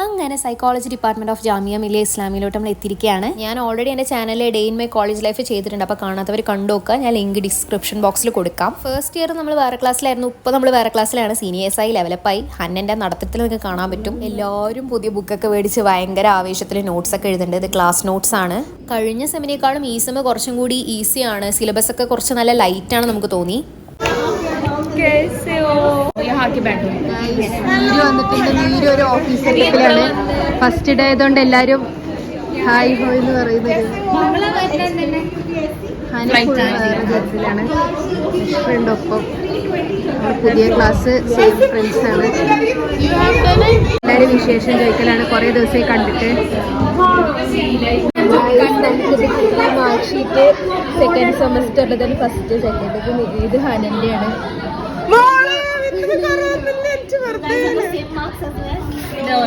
അങ്ങനെ psychology department of Jamia Millia ഇസ്ലാമിയിലോട്ട് നമ്മൾ എത്തിയിരിക്കുകയാണ്. ഞാൻ ഓൾറെഡി എൻ്റെ ചാനലിൽ day in my college life ചെയ്തിട്ടുണ്ട്. അപ്പോൾ കാണാത്തവർ കണ്ടു നോക്കുക. ഞാൻ ലിങ്ക് ഡിസ്ക്രിപ്ഷൻ ബോക്സിൽ കൊടുക്കാം. ഫസ്റ്റ് ഇയർ നമ്മൾ വേറെ ക്ലാസ്സിലായിരുന്നു, ഇപ്പോൾ നമ്മൾ വേറെ ക്ലാസ്സിലാണ്. സീനിയേഴ്സായി ലെവലപ്പായി. ഹന്നൻ്റെ നടത്തത്തിൽ നിങ്ങൾക്ക് കാണാൻ പറ്റും. എല്ലാവരും പുതിയ ബുക്കൊക്കെ മേടിച്ച് ഭയങ്കര ആവേശത്തിൽ നോട്ട്സൊക്കെ എഴുതുന്നുണ്ട്. ഇത് ക്ലാസ് നോട്ട്സ് ആണ്. കഴിഞ്ഞ സെമിനേക്കാളും ഈ സെമ് കുറച്ചും കൂടി ഈസിയാണ്. സിലബസ് ഒക്കെ കുറച്ച് നല്ല ലൈറ്റാണ് നമുക്ക് തോന്നി. നീരു ഒരു ഓഫീസ് സെറ്റപ്പിലാണ്. ഫസ്റ്റ് ഡേ ആയതുകൊണ്ട് എല്ലാരും ഹായ് ഹോയ് എന്ന് പറയുന്നത്. ഒപ്പം പുതിയ ക്ലാസ് സെയിം ഫ്രണ്ട്സ് ആണ്. എല്ലാവരും വിശേഷം ചോദിക്കലാണ്. കുറേ ദിവസമായി കണ്ടിട്ട്. മാർക്ക്ഷീറ്റ് സെക്കൻഡ് സെമസ്റ്ററിൽ തന്നെ ഫസ്റ്റ് സെക്കൻഡ് ഇത് ഹനന്റെയാണ്.